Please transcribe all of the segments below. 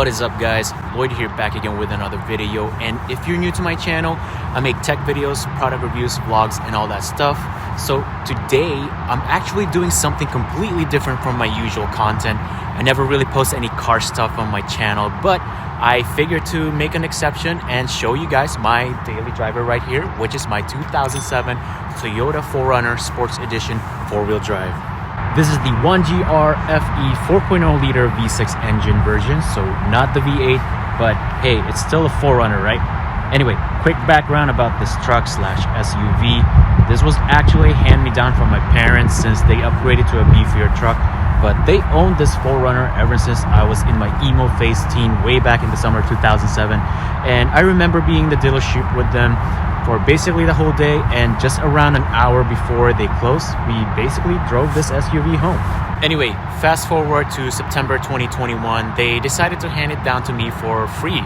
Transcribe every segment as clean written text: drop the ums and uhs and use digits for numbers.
What is up, guys? Lloyd here, back again with another video. And if you're new to my channel, I make tech videos, product reviews, vlogs, and all that stuff. So today I'm actually doing something completely different from my usual content. I never really post any car stuff on my channel, but I figured to make an exception and show you guys my daily driver right here, which is my 2007 Toyota 4Runner Sports Edition 4-wheel drive. This is the 1GR FE 4.0 liter V6 engine version, so not the V8, but hey, it's still a 4Runner, right? Anyway, quick background about this truck slash SUV. This was actually a hand-me-down from my parents since they upgraded to a beefier truck, but they owned this 4Runner ever since I was in my emo phase teen way back in the summer of 2007. And I remember being in the dealership with them for basically the whole day, and just around an hour before they closed, we basically drove this SUV home. Anyway, fast forward to September 2021, they decided to hand it down to me for free.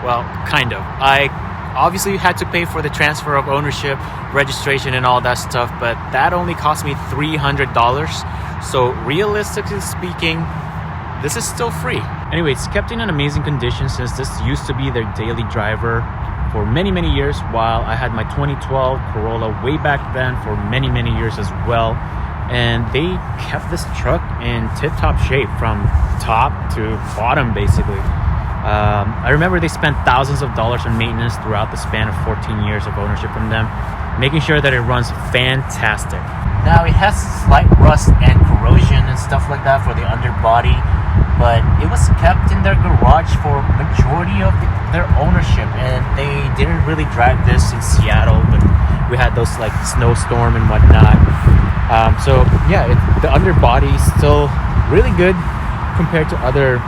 Well, kind of. I obviously had to pay for the transfer of ownership, registration, and all that stuff, but that only cost me $300. So realistically speaking, this is still free. Anyway, it's kept in an amazing condition since this used to be their daily driver for many years, while I had my 2012 Corolla way back then for many years as well. And they kept this truck in tip-top shape from top to bottom, basically. I remember they spent thousands of dollars on maintenance throughout the span of 14 years of ownership from them, making sure that it runs fantastic. Now, it has slight rust and corrosion and stuff like that for the underbody, but it was kept in their garage for majority of their ownership, and they didn't really drive this in Seattle when we had those like snowstorm and whatnot. So yeah, the underbody is still really good compared to other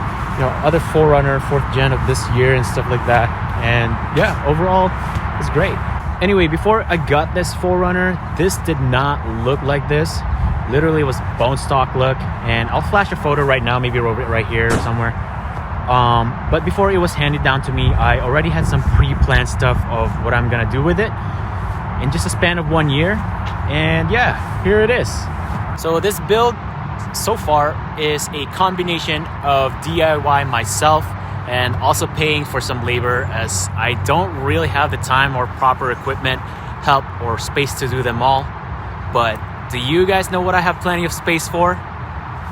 4Runner 4th gen of this year and stuff like that. And yeah, overall it's great. Anyway, before I got this 4Runner, this did not look like this. Literally, it was bone stock look, and I'll flash a photo right now, maybe right here or somewhere. But before it was handed down to me, I already had some pre-planned stuff of what I'm gonna do with it in just a span of 1 year. And yeah, here it is. So this build so far is a combination of DIY myself and also paying for some labor, as I don't really have the time or proper equipment, help, or space to do them all. But do you guys know what I have plenty of space for?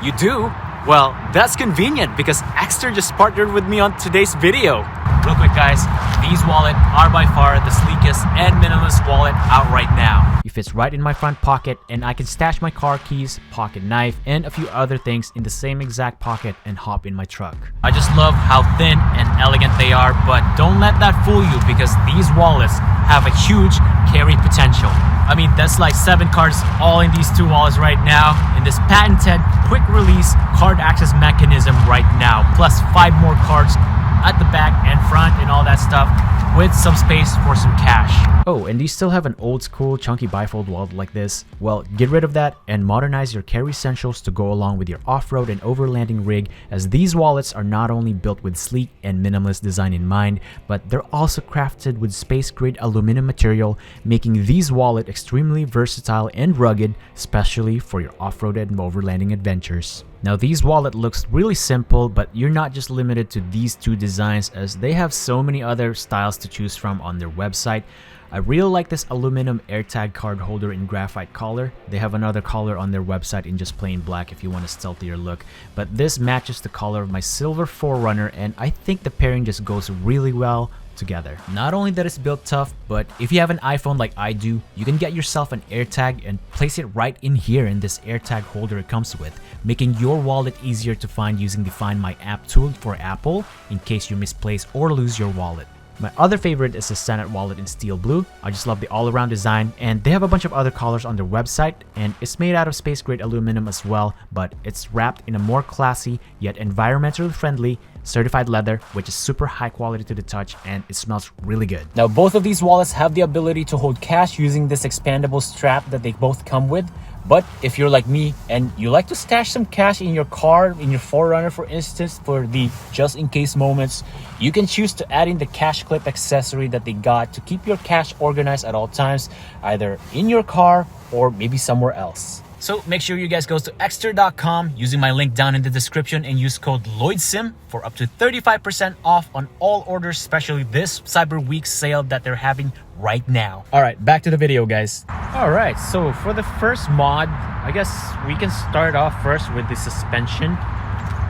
You do? Well, that's convenient because Exter just partnered with me on today's video. Real quick, guys, these wallets are by far the sleekest and minimalist wallet out right now. It fits right in my front pocket, and I can stash my car keys, pocket knife, and a few other things in the same exact pocket and hop in my truck. I just love how thin and elegant they are, but don't let that fool you because these wallets have a huge carry potential. I mean, that's like 7 cards all in these 2 wallets right now, in this patented quick release card access mechanism right now, plus 5 more cards at the back and front and all that stuff, with some space for some cash. Oh, and do you still have an old school chunky bifold wallet like this? Well, get rid of that and modernize your carry essentials to go along with your off-road and overlanding rig, as these wallets are not only built with sleek and minimalist design in mind, but they're also crafted with space-grade aluminum material, making these wallets extremely versatile and rugged, especially for your off-road and overlanding adventures. Now, these wallet looks really simple, but you're not just limited to these 2 designs, as they have so many other styles to choose from on their website. I really like this aluminum AirTag card holder in graphite color. They have another color on their website in just plain black if you want a stealthier look, but this matches the color of my silver 4Runner, and I think the pairing just goes really well together. Not only that it's built tough, but if you have an iPhone like I do, you can get yourself an AirTag and place it right in here in this AirTag holder it comes with, making your wallet easier to find using the Find My App tool for Apple in case you misplace or lose your wallet. My other favorite is the Senate wallet in steel blue. I just love the all-around design, and they have a bunch of other colors on their website, and it's made out of space-grade aluminum as well, but it's wrapped in a more classy yet environmentally friendly certified leather, which is super high quality to the touch, and it smells really good. Now, both of these wallets have the ability to hold cash using this expandable strap that they both come with. But if you're like me and you like to stash some cash in your car, in your 4Runner for instance, for the just in case moments, you can choose to add in the cash clip accessory that they got to keep your cash organized at all times, either in your car or maybe somewhere else. So make sure you guys go to Exter.com using my link down in the description and use code LLOYDSIM for up to 35% off on all orders, especially this Cyber Week sale that they're having right now. All right, back to the video, guys. All right, so for the first mod, I guess we can start off first with the suspension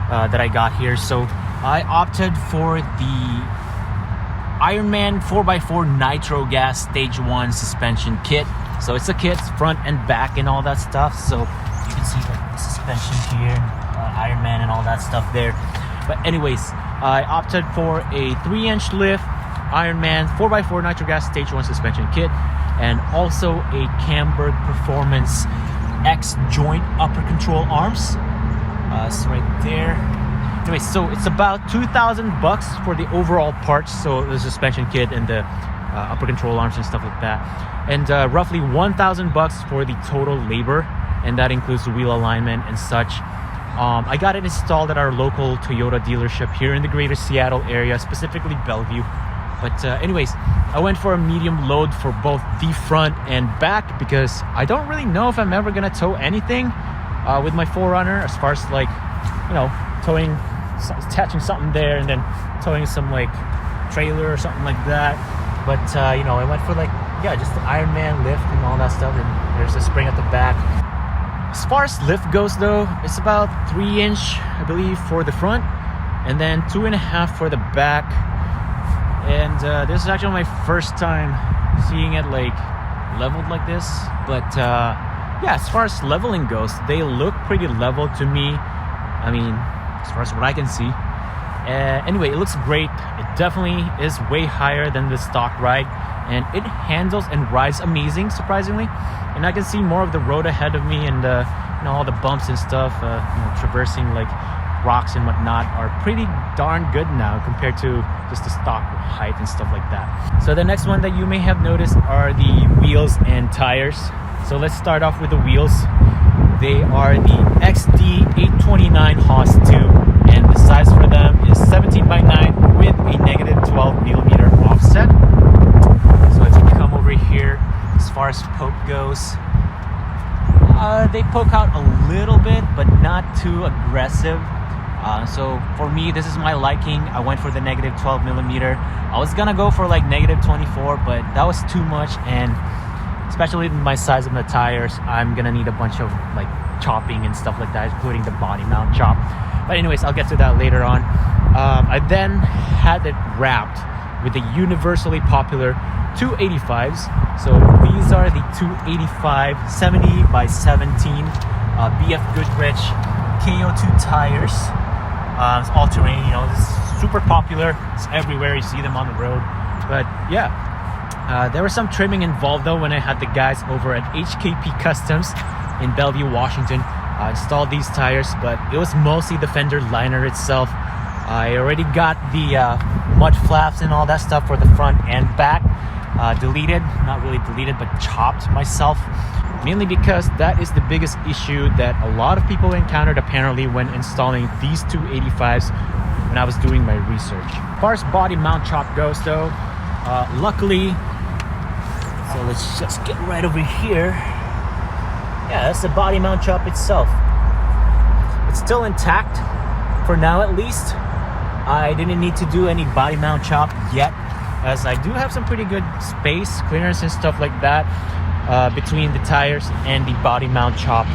that I got here. So I opted for the Ironman 4x4 Nitro gas stage 1 suspension kit. So it's a kit, front and back and all that stuff. So you can see like the suspension here, Ironman and all that stuff there. But anyways, I opted for a 3-inch lift Ironman 4x4 Nitro gas stage 1 suspension kit, and also a Camburg Performance X joint upper control arms. It's right there. Anyway, so it's about $2,000 for the overall parts. So the suspension kit and the upper control arms and stuff like that, and roughly $1,000 for the total labor, and that includes the wheel alignment and such. I got it installed at our local Toyota dealership here in the greater Seattle area, specifically Bellevue. But anyways, I went for a medium load for both the front and back because I don't really know if I'm ever gonna tow anything with my 4Runner, as far as like, you know, towing, attaching something there and then towing some like trailer or something like that. But you know, I went for like, yeah, just the Ironman lift and all that stuff, and there's a spring at the back. As far as lift goes though, it's about 3-inch, I believe, for the front, and then 2.5 for the back. And this is actually my first time seeing it like leveled like this. But yeah, as far as leveling goes, they look pretty level to me. I mean, as far as what I can see. Anyway, it looks great. It definitely is way higher than the stock ride, and it handles and rides amazing, surprisingly. And I can see more of the road ahead of me, and you know, all the bumps and stuff, you know, traversing like rocks and whatnot are pretty darn good now compared to just the stock height and stuff like that. So the next one that you may have noticed are the wheels and tires. So let's start off with the wheels. They are the XD829 HOSS II. And the size for them is 17x9 with a negative 12mm offset. So if you come over here, as far as poke goes, they poke out a little bit, but not too aggressive. So for me, this is my liking. I went for the negative 12mm. I was gonna go for like negative 24, but that was too much, and especially my size of the tires, I'm gonna need a bunch of like chopping and stuff like that, including the body mount chop. But anyways, I'll get to that later on. I then had it wrapped with the universally popular 285s. So these are the 285 70x17 BFGoodrich KO2 tires. It's all terrain, you know, it's super popular. It's everywhere, you see them on the road. But yeah, there was some trimming involved though when I had the guys over at HKP Customs in Bellevue, Washington. I installed these tires, but it was mostly the fender liner itself. I already got the mud flaps and all that stuff for the front and back deleted, not really deleted, but chopped myself, mainly because that is the biggest issue that a lot of people encountered apparently when installing these 285s when I was doing my research. As far as body mount chop goes though, luckily, so let's just get right over here. Yeah, that's the body mount chop itself. It's still intact for now, at least. I didn't need to do any body mount chop yet, as I do have some pretty good space, clearance and stuff like that between the tires and the body mount chop.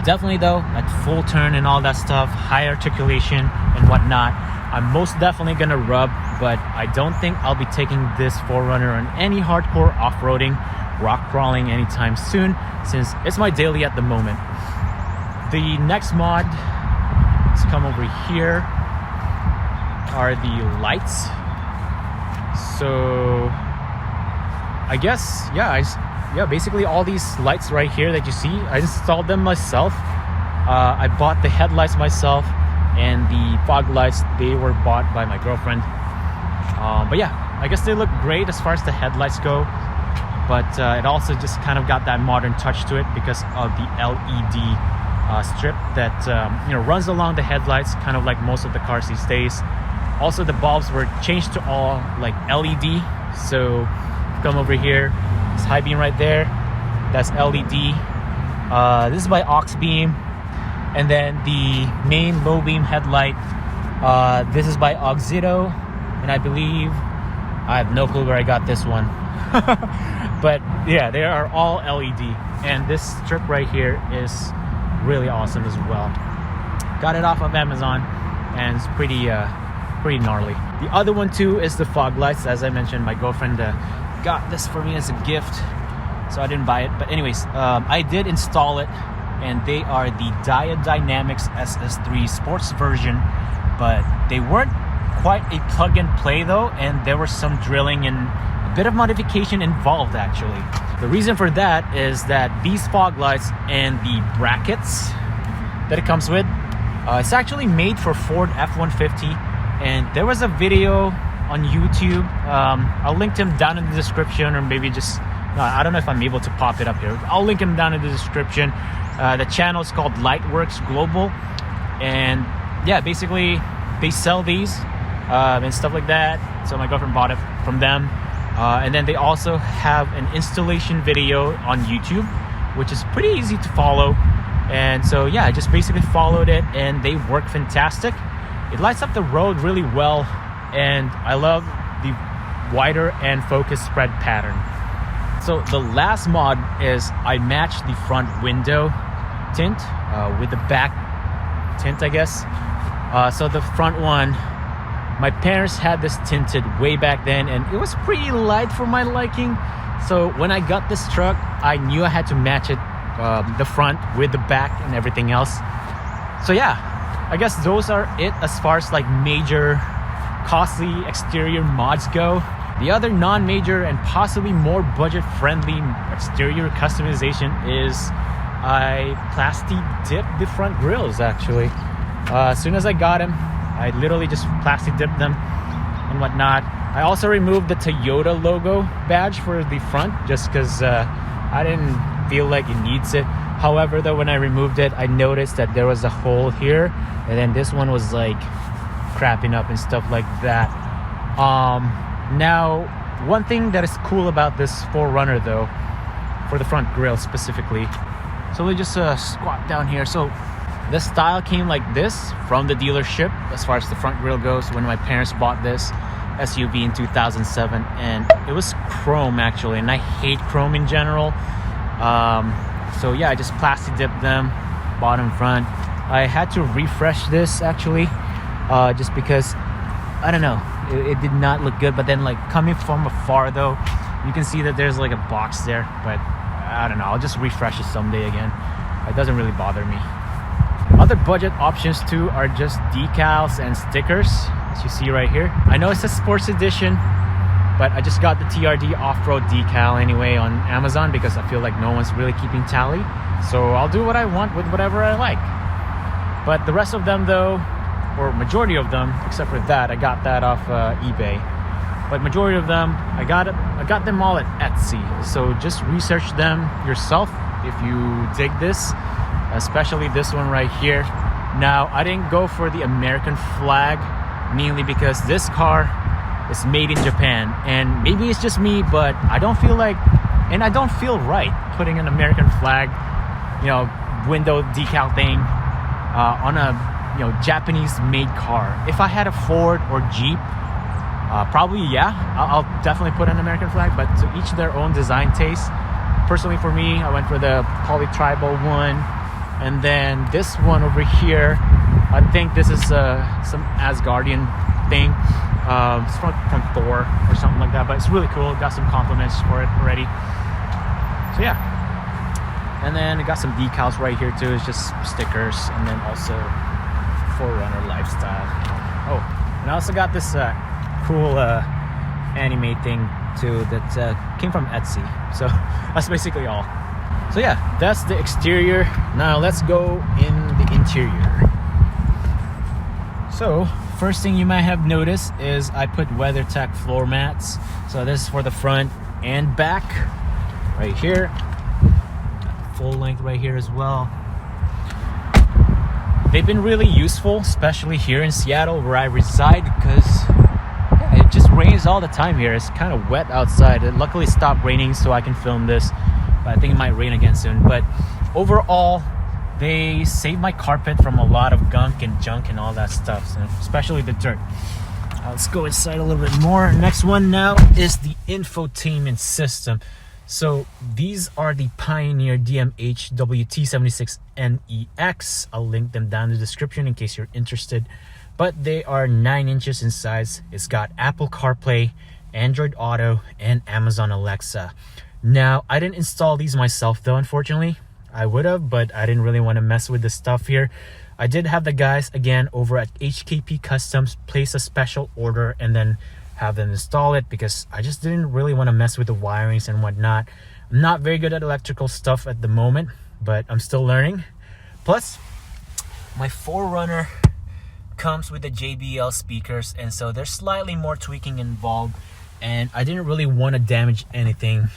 Definitely though, at full turn and all that stuff, high articulation and whatnot, I'm most definitely gonna rub, but I don't think I'll be taking this 4Runner on any hardcore off-roading, rock crawling anytime soon, since it's my daily at the moment. The next mod, let's come over here, are the lights. So I guess, yeah, basically all these lights right here that you see, I installed them myself. I bought the headlights myself, and the fog lights, they were bought by my girlfriend. But yeah, I guess they look great as far as the headlights go, but it also just kind of got that modern touch to it because of the LED strip that runs along the headlights, kind of like most of the cars these days. Also, the bulbs were changed to all like LED. So come over here, this high beam right there, that's LED. This is by Oxbeam. And then the main low beam headlight, this is by Oxito. And I believe, I have no clue where I got this one. But yeah, they are all LED. And this strip right here is really awesome as well. Got it off of Amazon, and it's pretty gnarly. The other one too is the fog lights. As I mentioned, my girlfriend got this for me as a gift, so I didn't buy it. But anyways, I did install it, and they are the Diode Dynamics SS3 Sports version, but they weren't quite a plug and play though, and there was some drilling and a bit of modification involved actually. The reason for that is that these fog lights and the brackets that it comes with, it's actually made for Ford F-150, and there was a video on YouTube. I'll link them down in the description, or maybe just, I don't know if I'm able to pop it up here. I'll link them down in the description. The channel is called Lightworks Global, and yeah, basically they sell these and stuff like that. So my girlfriend bought it from them, and then they also have an installation video on YouTube, which is pretty easy to follow. And so yeah, I just basically followed it, and they work fantastic. It lights up the road really well, and I love the wider and focus spread pattern. So the last mod is I matched the front window tint with the back tint, I guess. So the front one, my parents had this tinted way back then, and it was pretty light for my liking. So when I got this truck, I knew I had to match it, the front with the back and everything else. So yeah, I guess those are it as far as like major costly exterior mods go. The other non-major and possibly more budget-friendly exterior customization is I plasti dipped the front grills actually. As soon as I got them, I literally just plasti dipped them and whatnot. I also removed the Toyota logo badge for the front just because I didn't feel like it needs it. However, though, when I removed it, I noticed that there was a hole here, and then this one was like crapping up and stuff like that. Now, one thing that is cool about this 4Runner though, for the front grille specifically, so let me just squat down here. So the style came like this from the dealership as far as the front grille goes when my parents bought this SUV in 2007, and it was chrome actually, and I hate chrome in general. So yeah, I just plasti dipped them bottom front. I had to refresh this actually, just because I don't know, it did not look good. But then like coming from afar though, you can see that there's like a box there, but I don't know, I'll just refresh it someday again. It doesn't really bother me. Other budget options too are just decals and stickers, as you see right here. I know it says Sports Edition, but I just got the TRD off-road decal anyway on Amazon because I feel like no one's really keeping tally. So I'll do what I want with whatever I like. But the rest of them though, or majority of them, except for that, I got that off eBay. But majority of them, I got them all at Etsy. So just research them yourself if you dig this, especially this one right here. Now, I didn't go for the American flag, mainly because this car is made in Japan, and maybe it's just me, but I don't feel like, and I don't feel right putting an American flag, you know, window decal thing on a, you know, Japanese made car. If I had a Ford or Jeep, probably yeah, I'll definitely put an American flag, but to each their own design taste. Personally for me, I went for the polytribal one, and then this one over here, I think this is some Asgardian thing. It's from Thor or something like that, but it's really cool. Got some compliments for it already. So yeah, and then I got some decals right here too. It's just stickers, and then also 4Runner lifestyle. Oh, and I also got this cool anime thing too that came from Etsy. So that's basically all. So yeah, that's the exterior. Now let's go in the interior. So first thing you might have noticed is I put WeatherTech floor mats. So this is for the front and back right here. Full length right here as well. They've been really useful, especially here in Seattle where I reside, because yeah, it just rains all the time here. It's kind of wet outside. It luckily stopped raining so I can film this, but I think it might rain again soon. But overall, they saved my carpet from a lot of gunk and junk and all that stuff, so especially the dirt. Let's go inside a little bit more. Next one now is the infotainment system. So these are the Pioneer DMH WT76NEX. I'll link them down in the description in case you're interested. But they are 9 inches in size. It's got Apple CarPlay, Android Auto, and Amazon Alexa. Now, I didn't install these myself though, unfortunately. I would have, but I didn't really want to mess with the stuff here. I did have the guys, again, over at HKP Customs place a special order and then have them install it because I just didn't really want to mess with the wirings and whatnot. I'm not very good at electrical stuff at the moment, but I'm still learning. Plus, my 4Runner comes with the JBL speakers, and so there's slightly more tweaking involved, and I didn't really want to damage anything.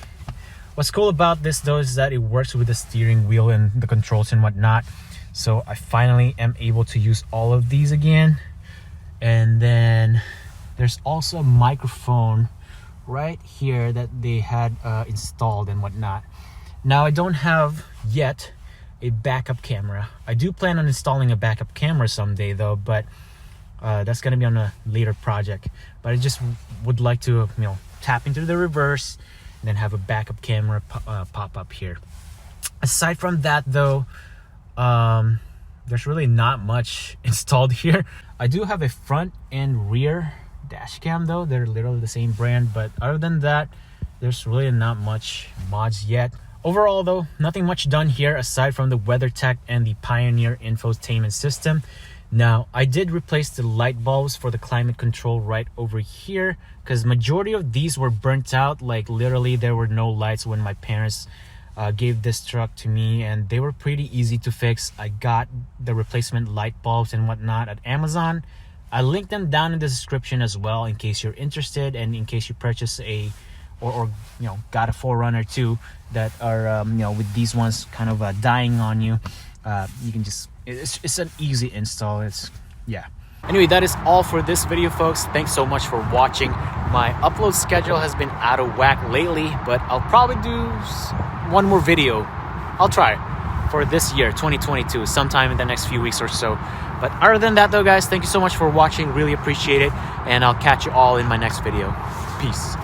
What's cool about this though is that it works with the steering wheel and the controls and whatnot. So I finally am able to use all of these again. And then there's also a microphone right here that they had installed and whatnot. Now I don't have yet a backup camera. I do plan on installing a backup camera someday though, but that's gonna be on a later project. But I just would like to, tap into the reverse and then have a backup camera pop up here. Aside from that though, there's really not much installed here. I do have a front and rear dash cam though. They're literally the same brand, but other than that, there's really not much mods yet. Overall though, nothing much done here aside from the WeatherTech and the Pioneer infotainment system. Now, I did replace the light bulbs for the climate control right over here because majority of these were burnt out. Like literally there were no lights when my parents gave this truck to me, and they were pretty easy to fix. I got the replacement light bulbs and whatnot at Amazon. I linked them down in the description as well in case you're interested, and in case you purchase a or got a 4Runner too that are with these ones kind of dying on you. You can just it's an easy install. Anyway, that is all for this video, folks. Thanks so much for watching. My upload schedule has been out of whack lately, but I'll probably do one more video. I'll try for this year, 2022, sometime in the next few weeks or so. But other than that though, guys, thank you so much for watching. Really appreciate it, and I'll catch you all in my next video. Peace.